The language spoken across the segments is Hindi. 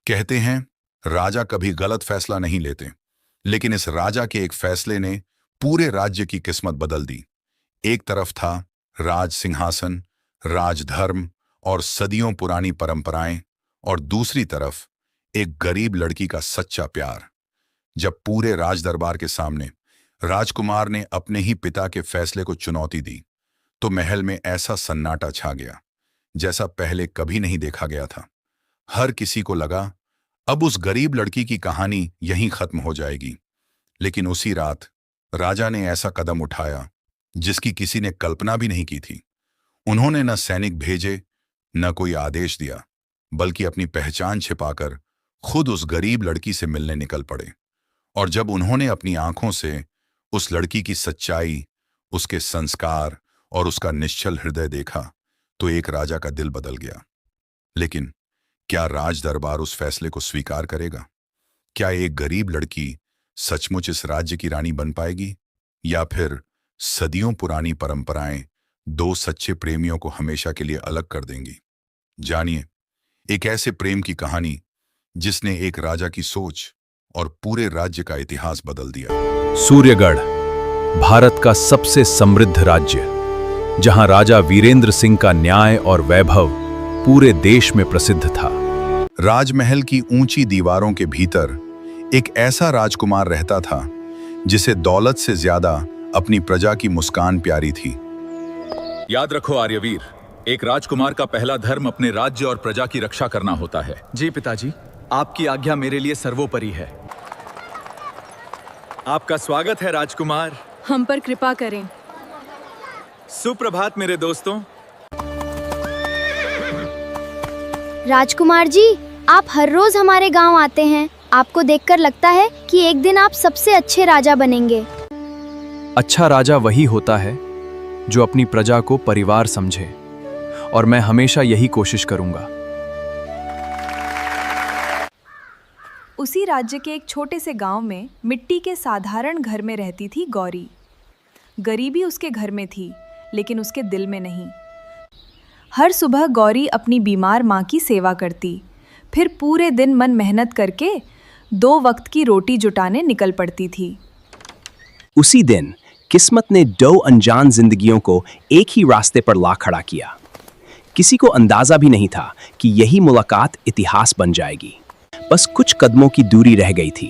कहते हैं राजा कभी गलत फैसला नहीं लेते, लेकिन इस राजा के एक फैसले ने पूरे राज्य की किस्मत बदल दी। एक तरफ था राज सिंहासन, राजधर्म और सदियों पुरानी परंपराएं, और दूसरी तरफ एक गरीब लड़की का सच्चा प्यार। जब पूरे राज दरबार के सामने राजकुमार ने अपने ही पिता के फैसले को चुनौती दी, तो महल में ऐसा सन्नाटा छा गया जैसा पहले कभी नहीं देखा गया था। हर किसी को लगा अब उस गरीब लड़की की कहानी यहीं खत्म हो जाएगी। लेकिन उसी रात राजा ने ऐसा कदम उठाया जिसकी किसी ने कल्पना भी नहीं की थी। उन्होंने न सैनिक भेजे, न कोई आदेश दिया, बल्कि अपनी पहचान छिपाकर खुद उस गरीब लड़की से मिलने निकल पड़े। और जब उन्होंने अपनी आंखों से उस लड़की की सच्चाई, उसके संस्कार और उसका निश्चल हृदय देखा, तो एक राजा का दिल बदल गया। लेकिन क्या राज दरबार उस फैसले को स्वीकार करेगा? क्या एक गरीब लड़की सचमुच इस राज्य की रानी बन पाएगी, या फिर सदियों पुरानी परंपराएं दो सच्चे प्रेमियों को हमेशा के लिए अलग कर देंगी? जानिए एक ऐसे प्रेम की कहानी जिसने एक राजा की सोच और पूरे राज्य का इतिहास बदल दिया। सूर्यगढ़, भारत का सबसे समृद्ध राज्य, जहां राजा वीरेंद्र सिंह का न्याय और वैभव पूरे देश में प्रसिद्ध था। राजमहल की ऊंची दीवारों के भीतर एक ऐसा राजकुमार रहता था जिसे दौलत से ज्यादा अपनी प्रजा की मुस्कान प्यारी थी। याद रखो आर्यवीर, एक राजकुमार का पहला धर्म अपने राज्य और प्रजा की रक्षा करना होता है। जी पिताजी, आपकी आज्ञा मेरे लिए सर्वोपरि है। आपका स्वागत है राजकुमार। हम पर कृपा करें। सुप्रभात मेरे दोस्तों। राजकुमार जी, आप हर रोज हमारे गांव आते हैं। आपको देखकर लगता है कि एक दिन आप सबसे अच्छे राजा बनेंगे। अच्छा राजा वही होता है जो अपनी प्रजा को परिवार समझे, और मैं हमेशा यही कोशिश करूंगा। उसी राज्य के एक छोटे से गांव में मिट्टी के साधारण घर में रहती थी गौरी। गरीबी उसके घर में थी, लेकिन उसके दिल में नहीं। हर सुबह गौरी अपनी बीमार माँ की सेवा करती, फिर पूरे दिन मन मेहनत करके 2 वक्त की रोटी जुटाने निकल पड़ती थी। उसी दिन किस्मत ने 2 अनजान जिंदगियों को एक ही रास्ते पर ला खड़ा किया। किसी को अंदाजा भी नहीं था कि यही मुलाकात इतिहास बन जाएगी। बस कुछ कदमों की दूरी रह गई थी।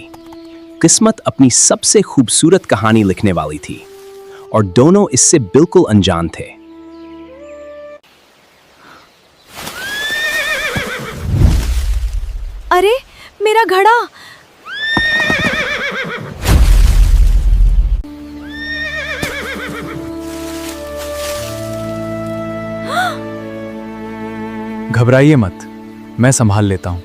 किस्मत अपनी सबसे खूबसूरत कहानी लिखने वाली थी, और दोनों इससे बिल्कुल अनजान थे। अरे मेरा घड़ा! घबराइए मत, मैं संभाल लेता हूं।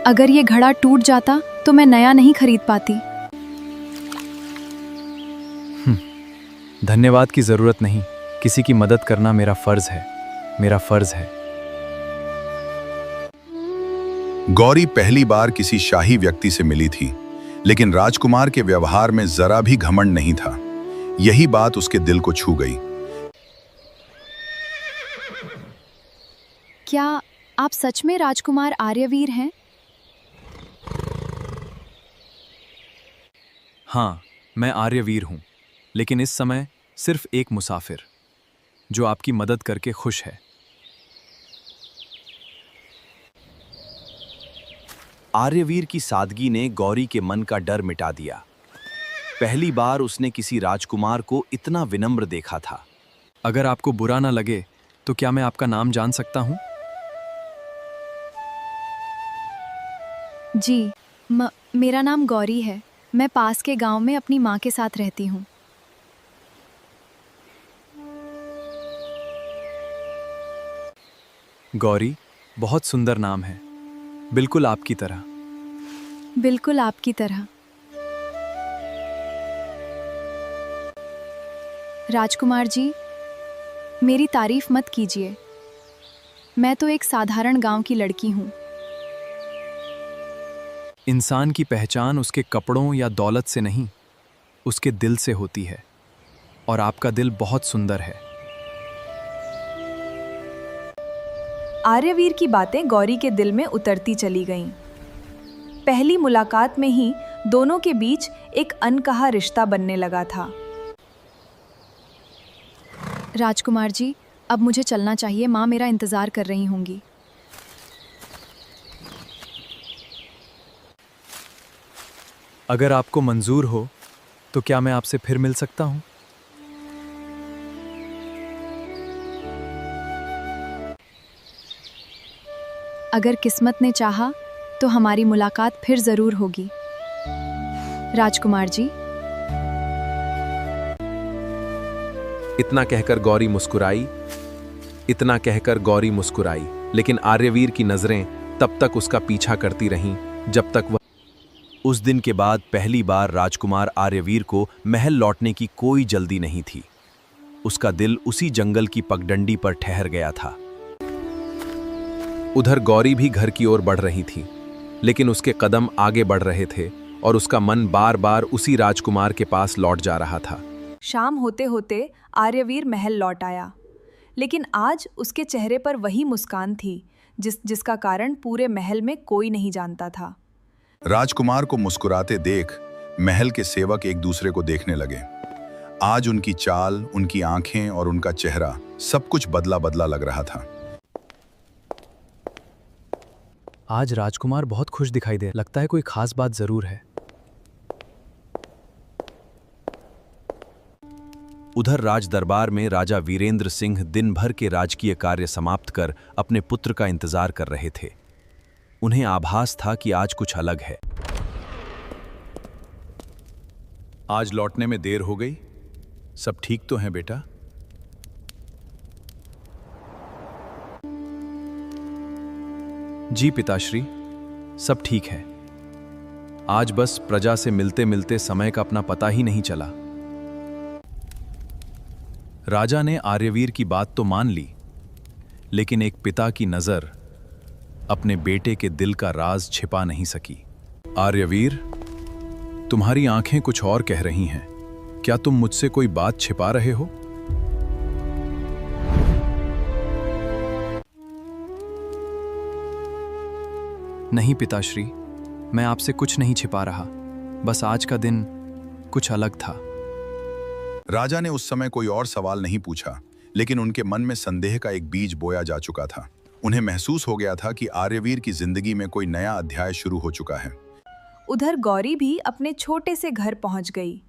अगर ये घड़ा टूट जाता तो मैं नया नहीं खरीद पाती। धन्यवाद की जरूरत नहीं, किसी की मदद करना मेरा फर्ज है, मेरा फर्ज है। गौरी पहली बार किसी शाही व्यक्ति से मिली थी, लेकिन राजकुमार के व्यवहार में जरा भी घमंड नहीं था। यही बात उसके दिल को छू गई। क्या आप सच में राजकुमार आर्यवीर हैं? हाँ, मैं आर्यवीर हूं, लेकिन इस समय सिर्फ एक मुसाफिर जो आपकी मदद करके खुश है। आर्यवीर की सादगी ने गौरी के मन का डर मिटा दिया। पहली बार उसने किसी राजकुमार को इतना विनम्र देखा था। अगर आपको बुरा ना लगे तो क्या मैं आपका नाम जान सकता हूं? जी, मेरा नाम गौरी है। मैं पास के गांव में अपनी माँ के साथ रहती हूँ। गौरी, बहुत सुंदर नाम है, बिल्कुल आपकी तरह। बिल्कुल आपकी तरह। राजकुमार जी, मेरी तारीफ मत कीजिए। मैं तो एक साधारण गांव की लड़की हूँ। इंसान की पहचान उसके कपड़ों या दौलत से नहीं, उसके दिल से होती है। और आपका दिल बहुत सुंदर है। आर्यवीर की बातें गौरी के दिल में उतरती चली गईं। पहली मुलाकात में ही दोनों के बीच एक अनकहा रिश्ता बनने लगा था। राजकुमार जी, अब मुझे चलना चाहिए, माँ मेरा इंतज़ार कर रही होंगी। अगर आपको मंजूर हो तो क्या मैं आपसे फिर मिल सकता हूँ? अगर किस्मत ने चाहा तो हमारी मुलाकात फिर ज़रूर होगी। राजकुमार जी। इतना कहकर गौरी मुस्कुराई, लेकिन आर्यवीर की नजरें तब तक उसका पीछा करती रहीं जब तक वह। उस दिन के बाद पहली बार राजकुमार आर्यवीर को महल लौटने की कोई जल्दी नहीं थी। उसका दिल उसी जंगल की पगडंडी पर ठहर गया था। उधर गौरी भी घर की ओर बढ़ रही थी, लेकिन उसके कदम आगे बढ़ रहे थे और उसका मन बार बार उसी राजकुमार के पास लौट जा रहा था। शाम होते होते आर्यवीर महल लौट आया, लेकिन आज उसके चेहरे पर वही मुस्कान थी जिसका कारण पूरे महल में कोई नहीं जानता था। राजकुमार को मुस्कुराते देख महल के सेवक एक दूसरे को देखने लगे। आज उनकी चाल, उनकी आंखें और उनका चेहरा सब कुछ बदला बदला लग रहा था। आज राजकुमार बहुत खुश दिखाई दे, लगता है कोई खास बात जरूर है। उधर राज दरबार में राजा वीरेंद्र सिंह दिन भर के राजकीय कार्य समाप्त कर अपने पुत्र का इंतजार कर रहे थे। उन्हें आभास था कि आज कुछ अलग है। आज लौटने में देर हो गई। सब ठीक तो हैं बेटा? जी पिताश्री, सब ठीक है। आज बस प्रजा से मिलते मिलते समय का अपना पता ही नहीं चला। राजा ने आर्यवीर की बात तो मान ली, लेकिन एक पिता की नजर अपने बेटे के दिल का राज छिपा नहीं सकी। आर्यवीर, तुम्हारी आंखें कुछ और कह रही हैं। क्या तुम मुझसे कोई बात छिपा रहे हो? नहीं पिताश्री, मैं आपसे कुछ नहीं छिपा रहा, बस आज का दिन कुछ अलग था। राजा ने उस समय कोई और सवाल नहीं पूछा, लेकिन उनके मन में संदेह का एक बीज बोया जा चुका था। उन्हें महसूस हो गया था कि आर्यवीर की जिंदगी में कोई नया अध्याय शुरू हो चुका है। उधर गौरी भी अपने छोटे से घर पहुंच गई,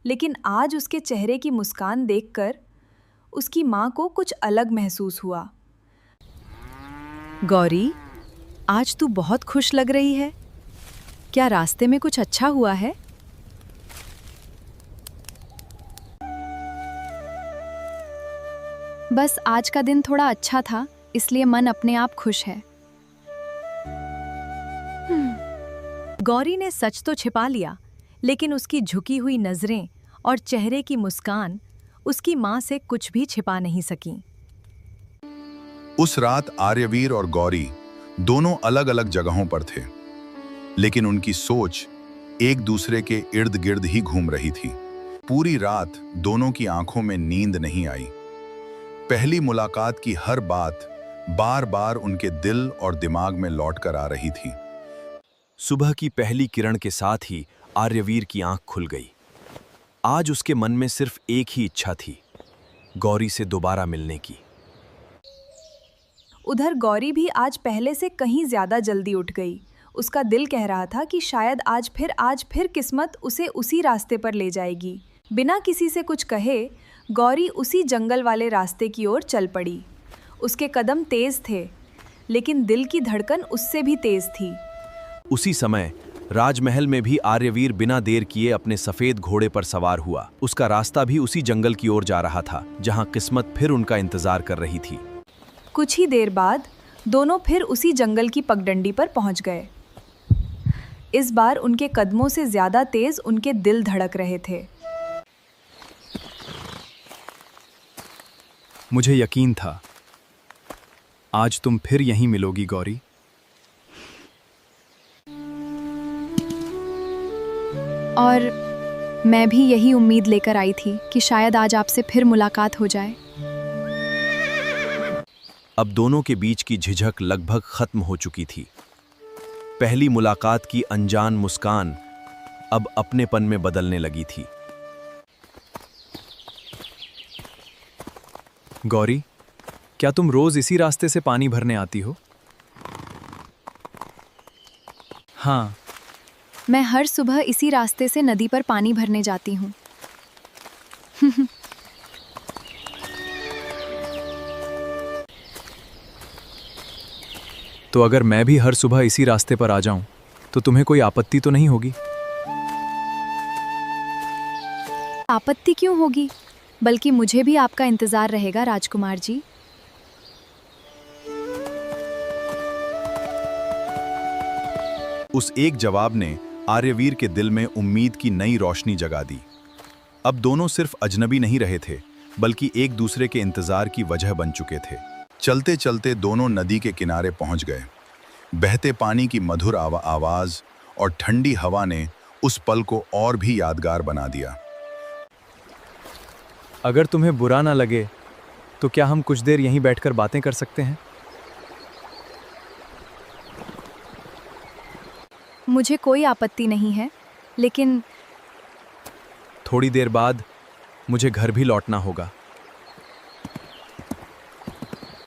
लेकिन आज उसके चेहरे की मुस्कान देखकर उसकी माँ को कुछ अलग महसूस हुआ। गौरी, आज तू बहुत खुश लग रही है। क्या रास्ते में कुछ अच्छा हुआ है? बस आज का दिन थोड़ा अच्छा था, इसलिए मन अपने आप खुश है। गौरी ने सच तो छिपा लिया, लेकिन उसकी झुकी हुई नजरें और चेहरे की मुस्कान उसकी मां से कुछ भी छिपा नहीं सकी। उस रात आर्यवीर और गौरी दोनों अलग अलग जगहों पर थे, लेकिन उनकी सोच एक दूसरे के इर्द गिर्द ही घूम रही थी। पूरी रात दोनों की आंखों में नींद नहीं आई। पहली मुलाकात की हर बात बार बार उनके दिल और दिमाग में लौट कर आ रही थी। सुबह की पहली किरण के साथ ही आर्यवीर की आंख खुल गई। आज उसके मन में सिर्फ एक ही इच्छा थी, गौरी से दोबारा मिलने की। उधर गौरी भी आज पहले से कहीं ज्यादा जल्दी उठ गई। उसका दिल कह रहा था कि शायद आज फिर किस्मत उसे उसी रास्ते पर ले जाएगी। बिना किसी से कुछ कहे गौरी उसी जंगल वाले रास्ते की ओर चल पड़ी। उसके कदम तेज थे, लेकिन दिल की धड़कन उससे भी तेज थी। उसी समय राजमहल में भी आर्यवीर बिना देर किए अपने सफेद घोड़े पर सवार हुआ। उसका रास्ता भी उसी जंगल की ओर जा रहा था, जहां किस्मत फिर उनका इंतजार कर रही थी। कुछ ही देर बाद दोनों फिर उसी जंगल की पगडंडी पर पहुंच गए। इस बार उनके कदमों से ज्यादा तेज उनके दिल धड़क रहे थे। मुझे यकीन था आज तुम फिर यहीं मिलोगी गौरी। और मैं भी यही उम्मीद लेकर आई थी कि शायद आज आपसे फिर मुलाकात हो जाए। अब दोनों के बीच की झिझक लगभग खत्म हो चुकी थी। पहली मुलाकात की अनजान मुस्कान अब अपनेपन में बदलने लगी थी। गौरी, क्या तुम रोज इसी रास्ते से पानी भरने आती हो? हाँ, मैं हर सुबह इसी रास्ते से नदी पर पानी भरने जाती हूँ। तो अगर मैं भी हर सुबह इसी रास्ते पर आ जाऊं, तो तुम्हें कोई आपत्ति तो नहीं होगी? आपत्ति क्यों होगी? बल्कि मुझे भी आपका इंतजार रहेगा राजकुमार जी। उस एक जवाब ने आर्यवीर के दिल में उम्मीद की नई रोशनी जगा दी। अब दोनों सिर्फ अजनबी नहीं रहे थे, बल्कि एक दूसरे के इंतजार की वजह बन चुके थे। चलते चलते दोनों नदी के किनारे पहुंच गए। बहते पानी की मधुर आवाज और ठंडी हवा ने उस पल को और भी यादगार बना दिया। अगर तुम्हें बुरा ना लगे, तो क्या हम कुछ देर यहीं बैठकर बातें कर सकते हैं? मुझे कोई आपत्ति नहीं है, लेकिन थोड़ी देर बाद मुझे घर भी लौटना होगा।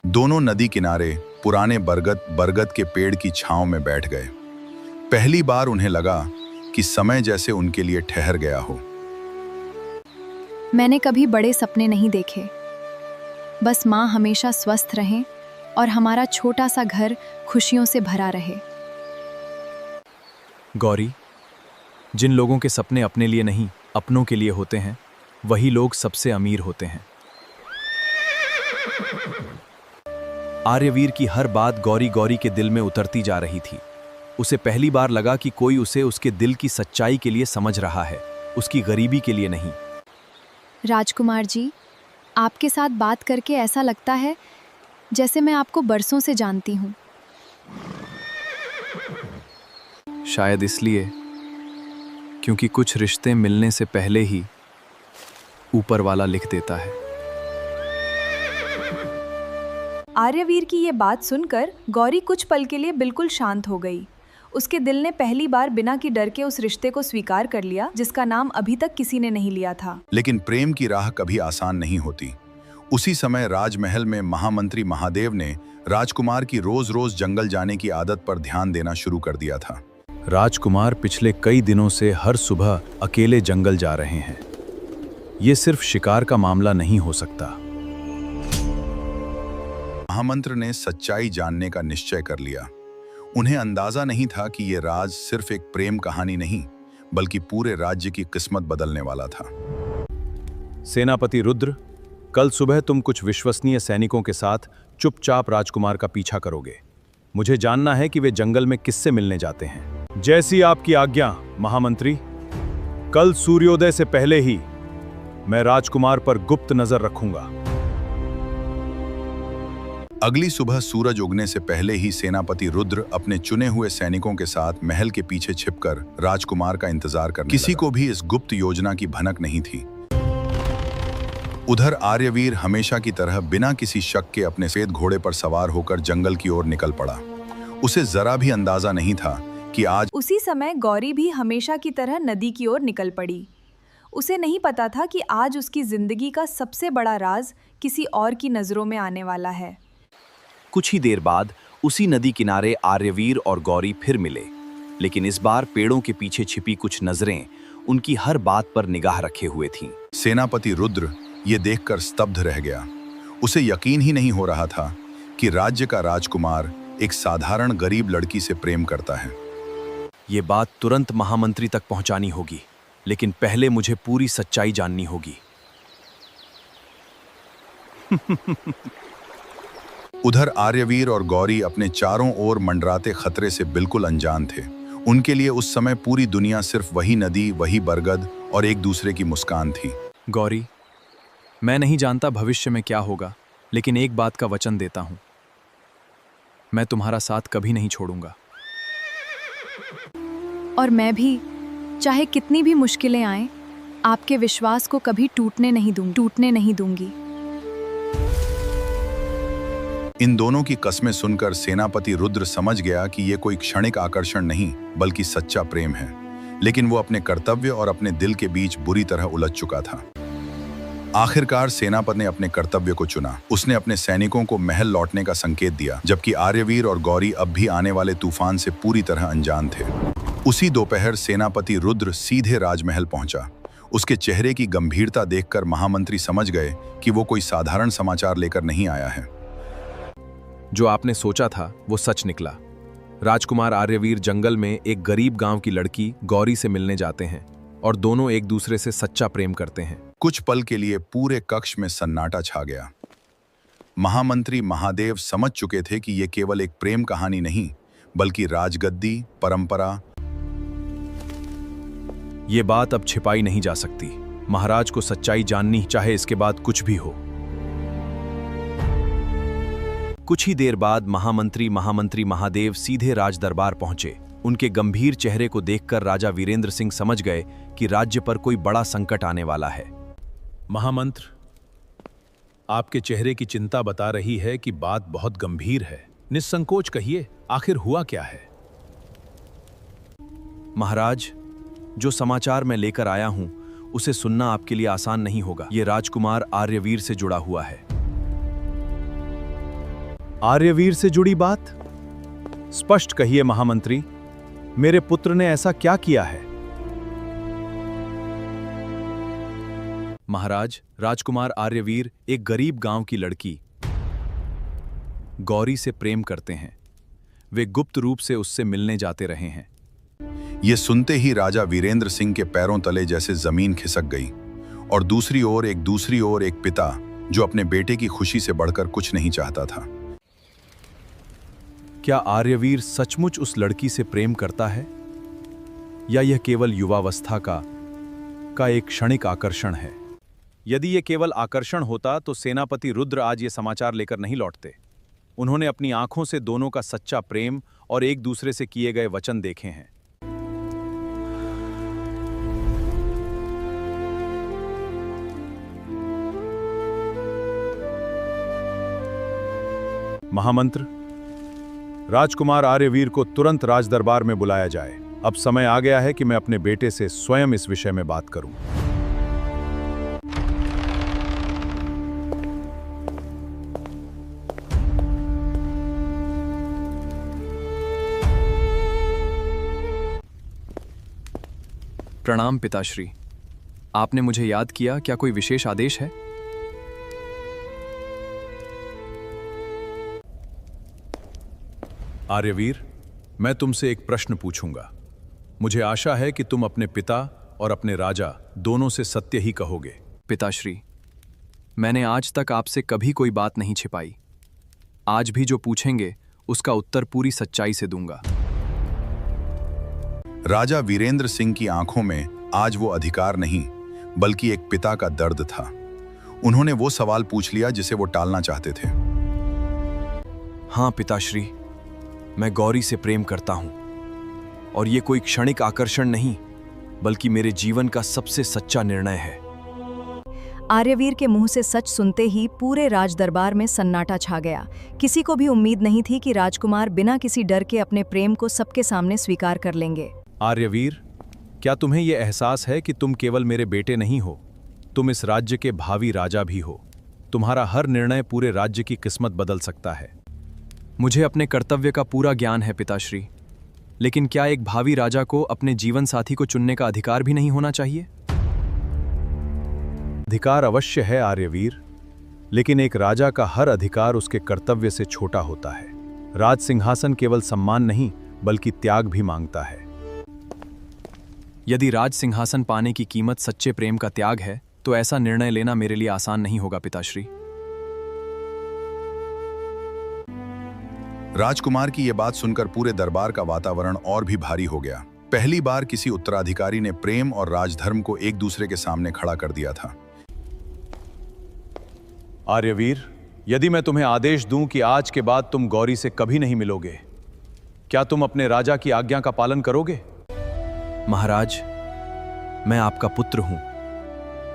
दोनों नदी किनारे पुराने बरगद के पेड़ की छांव में बैठ गए। पहली बार उन्हें लगा कि समय जैसे उनके लिए ठहर गया हो। मैंने कभी बड़े सपने नहीं देखे। बस माँ हमेशा स्वस्थ रहें और हमारा छोटा सा घर खुशियों से भरा रहे। गौरी, जिन लोगों के सपने अपने लिए नहीं, अपनों के लिए होते हैं, वही लोग सबसे अमीर होते हैं। आर्यवीर की हर बात गौरी के दिल में उतरती जा रही थी। उसे पहली बार लगा कि कोई उसे उसके दिल की सच्चाई के लिए समझ रहा है, उसकी गरीबी के लिए नहीं। राजकुमार जी, आपके साथ बात करके ऐसा लगता है जैसे मैं आपको बरसों से जानती हूँ। शायद इसलिए क्योंकि कुछ रिश्ते मिलने से पहले ही ऊपर वाला लिख देता है। आर्यवीर की ये बात सुनकर गौरी कुछ पल के लिए बिल्कुल शांत हो गई। उसके दिल ने पहली बार बिना कि डर के उस रिश्ते को स्वीकार कर लिया जिसका नाम अभी तक किसी ने नहीं लिया था। लेकिन प्रेम की राह कभी आसान नहीं होती। उसी समय राजमहल में महामंत्री महादेव ने राजकुमार की रोज रोज जंगल जाने की आदत पर ध्यान देना शुरू कर दिया था। राजकुमार पिछले कई दिनों से हर सुबह अकेले जंगल जा रहे हैं। ये सिर्फ शिकार का मामला नहीं हो सकता। महामंत्र ने सच्चाई जानने का निश्चय कर लिया। उन्हें अंदाजा नहीं था कि ये राज सिर्फ एक प्रेम कहानी नहीं, बल्कि पूरे राज्य की किस्मत बदलने वाला था। सेनापति रुद्र, कल सुबह तुम कुछ विश्वसनीय सैनिकों के साथ चुपचाप राजकुमार का पीछा करोगे। मुझे जानना है कि वे जंगल में किससे मिलने जाते हैं। जैसी आपकी आज्ञा महामंत्री। कल सूर्योदय से पहले ही मैं राजकुमार पर गुप्त नजर रखूंगा। अगली सुबह सूरज उगने से पहले ही सेनापति रुद्र अपने चुने हुए सैनिकों के साथ महल के पीछे छिपकर राजकुमार का इंतजार करने किसी को भी इस गुप्त योजना की भनक नहीं थी। उधर आर्यवीर हमेशा की तरह बिना किसी शक के अपने सफेद घोड़े पर सवार होकर जंगल की ओर निकल पड़ा। उसे जरा भी अंदाजा नहीं था कि आज। उसी समय गौरी भी हमेशा की तरह नदी की ओर निकल पड़ी। उसे नहीं पता था कि आज उसकी जिंदगी का सबसे बड़ा राज किसी और की नजरों में आने वाला है। कुछ ही देर बाद उसी नदी किनारे आर्यवीर और गौरी फिर मिले, लेकिन इस बार पेड़ों के पीछे छिपी कुछ नजरें उनकी हर बात पर निगाह रखे हुए थीं। सेनापति रुद्र ये देखकर स्तब्ध रह गया। उसे यकीन ही नहीं हो रहा था कि राज्य का राजकुमार एक साधारण गरीब लड़की से प्रेम करता है। ये बात तुरंत महामंत्री तक पहुंचानी होगी, लेकिन पहले मुझे पूरी सच्चाई जाननी होगी। उधर आर्यवीर और गौरी अपने चारों ओर मंडराते खतरे से बिल्कुल अनजान थे। उनके लिए उस समय पूरी दुनिया सिर्फ वही नदी, वही बरगद और एक दूसरे की मुस्कान थी। गौरी, मैं नहीं जानता भविष्य में क्या होगा, लेकिन एक बात का वचन देता हूं, मैं तुम्हारा साथ कभी नहीं छोड़ूंगा। और मैं भी, चाहे कितनी भी मुश्किलें आएं, आपके विश्वास को कभी टूटने नहीं दूंगी। इन दोनों की कस्में सुनकर सेनापति रुद्र समझ गया कि ये कोई क्षणिक आकर्षण नहीं बल्कि सच्चा प्रेम है, लेकिन वो अपने कर्तव्य और अपने दिल के बीच बुरी तरह उलझ चुका था। आखिरकार सेनापति ने अपने कर्तव्य को चुना। उसने अपने सैनिकों को महल लौटने का संकेत दिया, जबकि आर्यवीर और गौरी अब भी आने वाले तूफान से पूरी तरह अनजान थे। उसी दोपहर सेनापति रुद्र सीधे राजमहल पहुंचा। उसके चेहरे की गंभीरता देखकर महामंत्री समझ गए कि वो कोई साधारण समाचार लेकर नहीं आया है। जो आपने सोचा था वो सच निकला। राजकुमार आर्यवीर जंगल में एक गरीब गांव की लड़की गौरी से मिलने जाते हैं और दोनों एक दूसरे से सच्चा प्रेम करते हैं। कुछ पल के लिए पूरे कक्ष में सन्नाटा छा गया। महामंत्री महादेव समझ चुके थे कि यह केवल एक प्रेम कहानी नहीं बल्कि राजगद्दी, परंपरा। ये बात अब छिपाई नहीं जा सकती। महाराज को सच्चाई जाननी, चाहे इसके बाद कुछ भी हो। कुछ ही देर बाद महामंत्री महादेव सीधे राज दरबार पहुंचे। उनके गंभीर चेहरे को देखकर राजा वीरेंद्र सिंह समझ गए कि राज्य पर कोई बड़ा संकट आने वाला है। महामंत्र, आपके चेहरे की चिंता बता रही है कि बात बहुत गंभीर है। निस्संकोच कहिए, आखिर हुआ क्या है? महाराज, जो समाचार मैं लेकर आया हूं उसे सुनना आपके लिए आसान नहीं होगा। यह राजकुमार आर्यवीर से जुड़ा हुआ है। आर्यवीर से जुड़ी बात? स्पष्ट कहिए महामंत्री, मेरे पुत्र ने ऐसा क्या किया है? महाराज, राजकुमार आर्यवीर एक गरीब गांव की लड़की गौरी से प्रेम करते हैं। वे गुप्त रूप से उससे मिलने जाते रहे हैं। ये सुनते ही राजा वीरेंद्र सिंह के पैरों तले जैसे जमीन खिसक गई। और दूसरी ओर एक पिता जो अपने बेटे की खुशी से बढ़कर कुछ नहीं चाहता था। क्या आर्यवीर सचमुच उस लड़की से प्रेम करता है या यह केवल युवावस्था का एक क्षणिक आकर्षण है? यदि यह केवल आकर्षण होता तो सेनापति रुद्र आज ये समाचार लेकर नहीं लौटते। उन्होंने अपनी आंखों से दोनों का सच्चा प्रेम और एक दूसरे से किए गए वचन देखे हैं। महामंत्र, राजकुमार आर्यवीर को तुरंत राजदरबार में बुलाया जाए। अब समय आ गया है कि मैं अपने बेटे से स्वयं इस विषय में बात करूं। प्रणाम पिताश्री, आपने मुझे याद किया। क्या कोई विशेष आदेश है? आर्यवीर, मैं तुमसे एक प्रश्न पूछूंगा। मुझे आशा है कि तुम अपने पिता और अपने राजा दोनों से सत्य ही कहोगे। पिताश्री, मैंने आज तक आपसे कभी कोई बात नहीं छिपाई। आज भी जो पूछेंगे उसका उत्तर पूरी सच्चाई से दूंगा। राजा वीरेंद्र सिंह की आंखों में आज वो अधिकार नहीं बल्कि एक पिता का दर्द था। उन्होंने वो सवाल पूछ लिया जिसे वो टालना चाहते थे। हाँ पिताश्री, मैं गौरी से प्रेम करता हूं और ये कोई क्षणिक आकर्षण नहीं बल्कि मेरे जीवन का सबसे सच्चा निर्णय है। आर्यवीर के मुंह से सच सुनते ही पूरे राजदरबार में सन्नाटा छा गया। किसी को भी उम्मीद नहीं थी कि राजकुमार बिना किसी डर के अपने प्रेम को सबके सामने स्वीकार कर लेंगे। आर्यवीर, क्या तुम्हें यह एहसास है कि तुम केवल मेरे बेटे नहीं हो, तुम इस राज्य के भावी राजा भी हो। तुम्हारा हर निर्णय पूरे राज्य की किस्मत बदल सकता है। मुझे अपने कर्तव्य का पूरा ज्ञान है पिताश्री, लेकिन क्या एक भावी राजा को अपने जीवन साथी को चुनने का अधिकार भी नहीं होना चाहिए? अधिकार अवश्य है आर्यवीर, लेकिन एक राजा का हर अधिकार उसके कर्तव्य से छोटा होता है। राज सिंहासन केवल सम्मान नहीं बल्कि त्याग भी मांगता है। यदि राज सिंहासन पाने की कीमत सच्चे प्रेम का त्याग है तो ऐसा निर्णय लेना मेरे लिए आसान नहीं होगा पिताश्री। राजकुमार की यह बात सुनकर पूरे दरबार का वातावरण और भी भारी हो गया। पहली बार किसी उत्तराधिकारी ने प्रेम और राजधर्म को एक दूसरे के सामने खड़ा कर दिया था। आर्यवीर, यदि मैं तुम्हें आदेश दूं कि आज के बाद तुम गौरी से कभी नहीं मिलोगे, क्या तुम अपने राजा की आज्ञा का पालन करोगे? महाराज, मैं आपका पुत्र हूं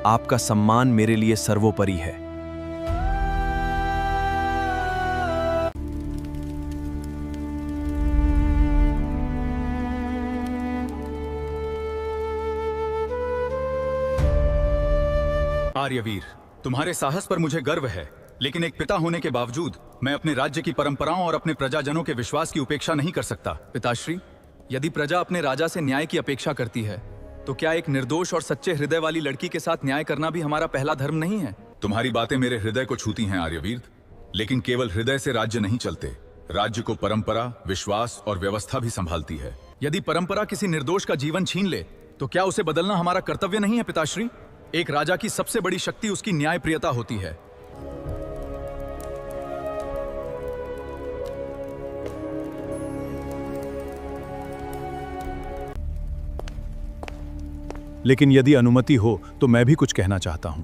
आपका सम्मान मेरे लिए सर्वोपरि है। आर्यवीर, तुम्हारे साहस पर मुझे गर्व है, लेकिन एक पिता होने के बावजूद मैं अपने राज्य की परंपराओं और अपने प्रजाजनों के विश्वास की उपेक्षा नहीं कर सकता। पिताश्री, यदि प्रजा अपने राजा से न्याय की अपेक्षा करती है, तो क्या एक निर्दोष और सच्चे हृदय वाली लड़की के साथ न्याय करना भी हमारा पहला धर्म नहीं है? तुम्हारी बातें मेरे हृदय को छूती हैं आर्यवीर, लेकिन केवल हृदय से राज्य नहीं चलते। राज्य को परंपरा, विश्वास और व्यवस्था भी संभालती है। यदि परंपरा किसी निर्दोष का जीवन छीन ले, तो क्या उसे बदलना हमारा कर्तव्य नहीं है पिताश्री? एक राजा की सबसे बड़ी शक्ति उसकी न्यायप्रियता होती है। लेकिन यदि अनुमति हो तो मैं भी कुछ कहना चाहता हूं।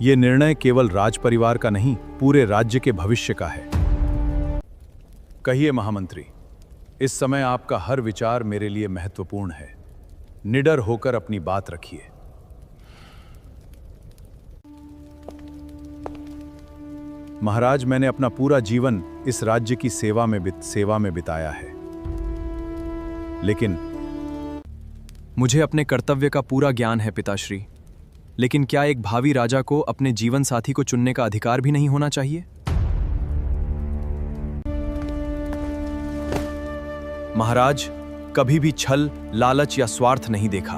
यह निर्णय केवल राज परिवार का नहीं, पूरे राज्य के भविष्य का है। कहिए महामंत्री, इस समय आपका हर विचार मेरे लिए महत्वपूर्ण है। निडर होकर अपनी बात रखिए। महाराज, मैंने अपना पूरा जीवन इस राज्य की सेवा में बिताया है, लेकिन मुझे अपने कर्तव्य का पूरा ज्ञान है पिताश्री, लेकिन क्या एक भावी राजा को अपने जीवन साथी को चुनने का अधिकार भी नहीं होना चाहिए? महाराज, कभी भी छल, लालच या स्वार्थ नहीं देखा।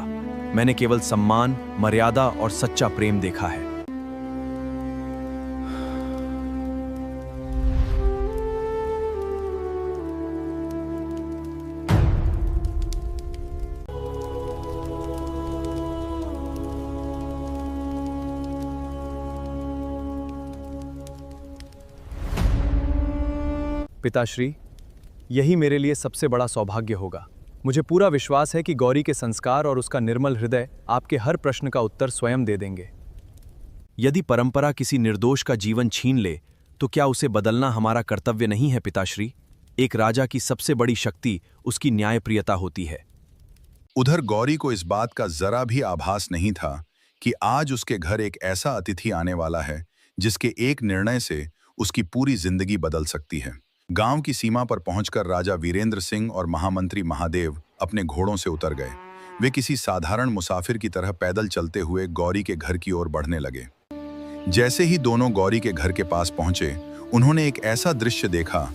मैंने केवल सम्मान, मर्यादा और सच्चा प्रेम देखा है। पिताश्री, यही मेरे लिए सबसे बड़ा सौभाग्य होगा। मुझे पूरा विश्वास है कि गौरी के संस्कार और उसका निर्मल हृदय आपके हर प्रश्न का उत्तर स्वयं दे देंगे। यदि परंपरा किसी निर्दोष का जीवन छीन ले, तो क्या उसे बदलना हमारा कर्तव्य नहीं है पिताश्री? एक राजा की सबसे बड़ी शक्ति उसकी न्यायप्रियता होती है। उधर गौरी को इस बात का जरा भी आभास नहीं था कि आज उसके घर एक ऐसा अतिथि आने वाला है जिसके एक निर्णय से उसकी पूरी जिंदगी बदल सकती है। गांव की सीमा पर पहुंचकर राजा वीरेंद्र सिंह और महामंत्री महादेव अपने घोड़ों से उतर गए। वे किसी साधारण मुसाफिर की तरह पैदल चलते हुए गौरी के घर की ओर बढ़ने लगे। जैसे ही दोनों गौरी के घर के पास पहुंचे, उन्होंने एक ऐसा दृश्य देखा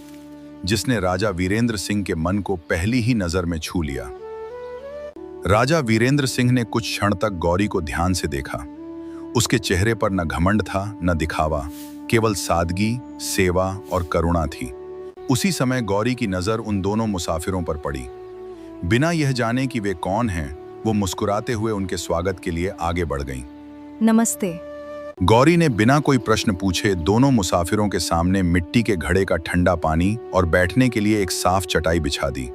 जिसने राजा वीरेंद्र सिंह के मन को पहली ही नजर में छू लिया। राजा वीरेंद्र सिंह ने कुछ क्षण तक गौरी को ध्यान से देखा। उसके चेहरे पर न घमंड था, न दिखावा, केवल सादगी, सेवा और करुणा थी। उसी समय गौरी की नजर उन दोनों मुसाफिरों पर पड़ी। बिना यह जाने कि वे कौन हैं, वो मुस्कुराते हुए उनके स्वागत के लिए आगे बढ़ गईं। नमस्ते। गौरी ने बिना कोई प्रश्न पूछे दोनों मुसाफिरों के सामने मिट्टी के घड़े का ठंडा पानी और बैठने के लिए एक साफ चटाई बिछा दी।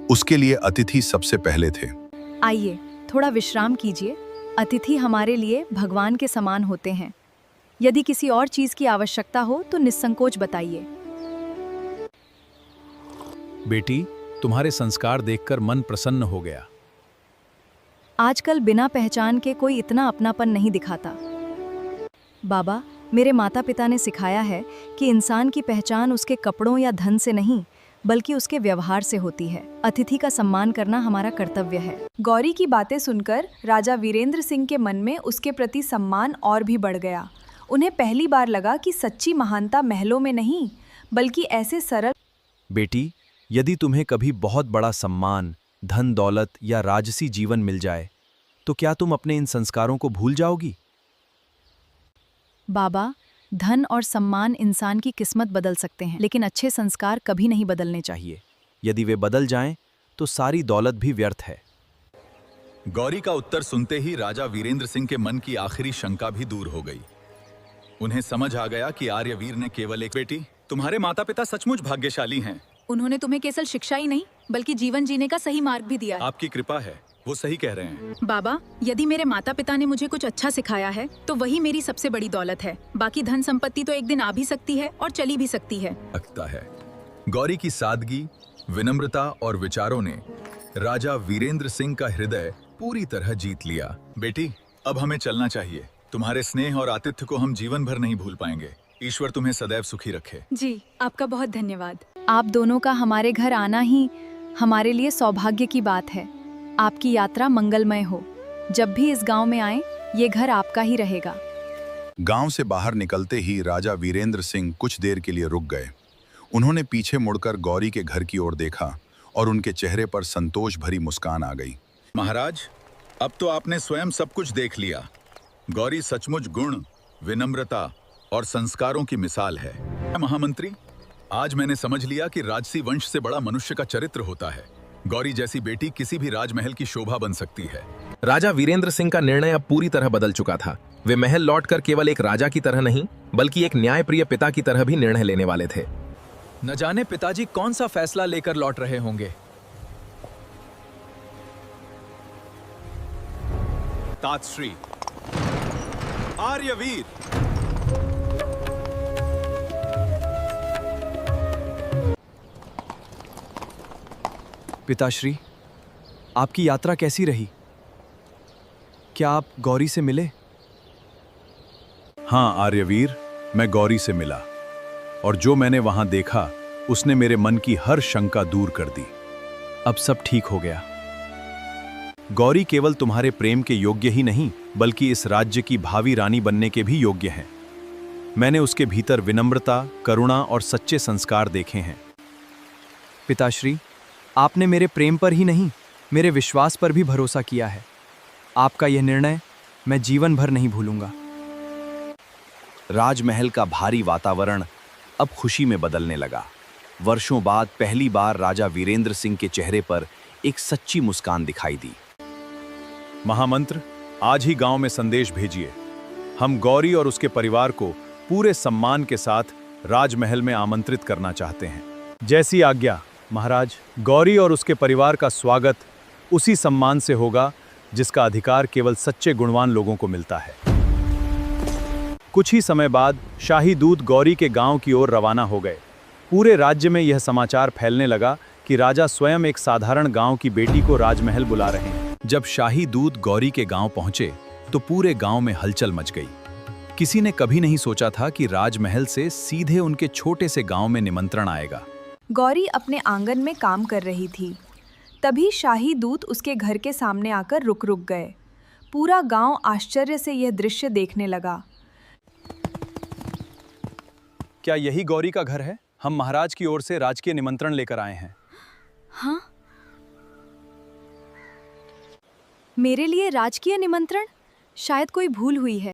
उसके लिए अतिथि सबसे पहले थे। आइए, थोड़ा विश्राम कीजिए। अतिथि हमारे लिए भगवान के समान होते हैं। यदि किसी और चीज की आवश्यकता हो तो निस्संकोच बताइए। बेटी, तुम्हारे संस्कार देखकर मन प्रसन्न हो गया। आजकल बिना पहचान के कोई इतना अपनापन नहीं दिखाता। बाबा, मेरे माता पिता ने सिखाया है कि इंसान की पहचान उसके कपड़ों या धन से नहीं, बल्कि उसके व्यवहार से होती है। अतिथि का सम्मान करना हमारा कर्तव्य है। गौरी की बातें सुनकर राजा वीरेंद्र सिंह के मन में उसके प्रति सम्मान और भी बढ़ गया। उन्हें पहली बार लगा कि सच्ची महानता महलों में नहीं, बल्कि ऐसे सरल। बेटी, यदि तुम्हें कभी बहुत बड़ा सम्मान, धन दौलत या राजसी जीवन मिल जाए, तो क्या तुम अपने इन संस्कारों को भूल जाओगी? बाबा, धन और सम्मान इंसान की किस्मत बदल सकते हैं, लेकिन अच्छे संस्कार कभी नहीं बदलने चाहिए। यदि वे बदल जाएं, तो सारी दौलत भी व्यर्थ है। गौरी का उत्तर सुनते ही राजा वीरेंद्र सिंह के मन की आखिरी शंका भी दूर हो गई। उन्हें समझ आ गया कि आर्यवीर ने केवल एक बेटी, तुम्हारे माता पिता सचमुच भाग्यशाली हैं। उन्होंने तुम्हें केवल शिक्षा ही नहीं, बल्कि जीवन जीने का सही मार्ग भी दिया है। आपकी कृपा है, वो सही कह रहे हैं। बाबा, यदि मेरे माता पिता ने मुझे कुछ अच्छा सिखाया है, तो वही मेरी सबसे बड़ी दौलत है। बाकी धन संपत्ति तो एक दिन आ भी सकती है और चली भी सकती है। लगता है गौरी की सादगी, विनम्रता और विचारों ने राजा वीरेंद्र सिंह का हृदय पूरी तरह जीत लिया। बेटी, अब हमें चलना चाहिए। तुम्हारे स्नेह और आतिथ्य को हम जीवन भर नहीं भूल पाएंगे। ईश्वर तुम्हें सदैव सुखी रखे। जी, आपका बहुत धन्यवाद। आप दोनों का हमारे घर आना ही हमारे लिए सौभाग्य की बात है। आपकी यात्रा मंगलमय हो। जब भी इस गांव में आएं, ये घर आपका ही रहेगा। गांव से बाहर निकलते ही राजा वीरेंद्र सिंह कुछ देर के लिए रुक गए। उन्होंने पीछे मुड़कर गौरी के घर की ओर देखा और उनके चेहरे पर संतोष भरी मुस्कान आ गई। महाराज, अब तो आपने स्वयं सब कुछ देख लिया। गौरी सचमुच गुण, विनम्रता और संस्कारों की मिसाल है। महामंत्री, आज मैंने समझ लिया कि राजसी वंश से बड़ा मनुष्य का चरित्र होता है। गौरी जैसी बेटी किसी भी राजमहल की शोभा बन सकती है। राजा वीरेंद्र सिंह का निर्णय अब पूरी तरह बदल चुका था। वे महल लौटकर केवल एक राजा की तरह नहीं, बल्कि एक न्यायप्रिय पिता की तरह भी निर्णय लेने वाले थे। न जाने पिताजी कौन सा फैसला लेकर लौट रहे होंगे। तातश्री आर्यवीर, पिताश्री, आपकी यात्रा कैसी रही? क्या आप गौरी से मिले? हाँ आर्यवीर, मैं गौरी से मिला और जो मैंने वहां देखा उसने मेरे मन की हर शंका दूर कर दी। अब सब ठीक हो गया। गौरी केवल तुम्हारे प्रेम के योग्य ही नहीं, बल्कि इस राज्य की भावी रानी बनने के भी योग्य हैं। मैंने उसके भीतर विनम्रता, करुणा और सच्चे संस्कार देखे हैं। पिताश्री, आपने मेरे प्रेम पर ही नहीं, मेरे विश्वास पर भी भरोसा किया है। आपका यह निर्णय मैं जीवन भर नहीं भूलूंगा। राजमहल का भारी वातावरण अब खुशी में बदलने लगा। वर्षों बाद पहली बार राजा वीरेंद्र सिंह के चेहरे पर एक सच्ची मुस्कान दिखाई दी। महामंत्र, आज ही गांव में संदेश भेजिए। हम गौरी और उसके परिवार को पूरे सम्मान के साथ राजमहल में आमंत्रित करना चाहते हैं। जैसी आज्ञा महाराज। गौरी और उसके परिवार का स्वागत उसी सम्मान से होगा जिसका अधिकार केवल सच्चे गुणवान लोगों को मिलता है। कुछ ही समय बाद शाही दूत गौरी के गांव की ओर रवाना हो गए। पूरे राज्य में यह समाचार फैलने लगा कि राजा स्वयं एक साधारण गांव की बेटी को राजमहल बुला रहे हैं। जब शाही दूत गौरी के गांव पहुंचे तो पूरे गांव में हलचल मच गई। किसी ने कभी नहीं सोचा था कि राजमहल से सीधे उनके छोटे से गांव में निमंत्रण आएगा। गौरी अपने आंगन में काम कर रही थी। तभी शाही दूत उसके घर के सामने आकर रुक गए। पूरा गांव आश्चर्य से यह दृश्य देखने लगा। क्या यही गौरी का घर है? हम महाराज की ओर से राजकीय निमंत्रण लेकर आए हैं। हाँ, मेरे लिए राजकीय निमंत्रण? शायद कोई भूल हुई है।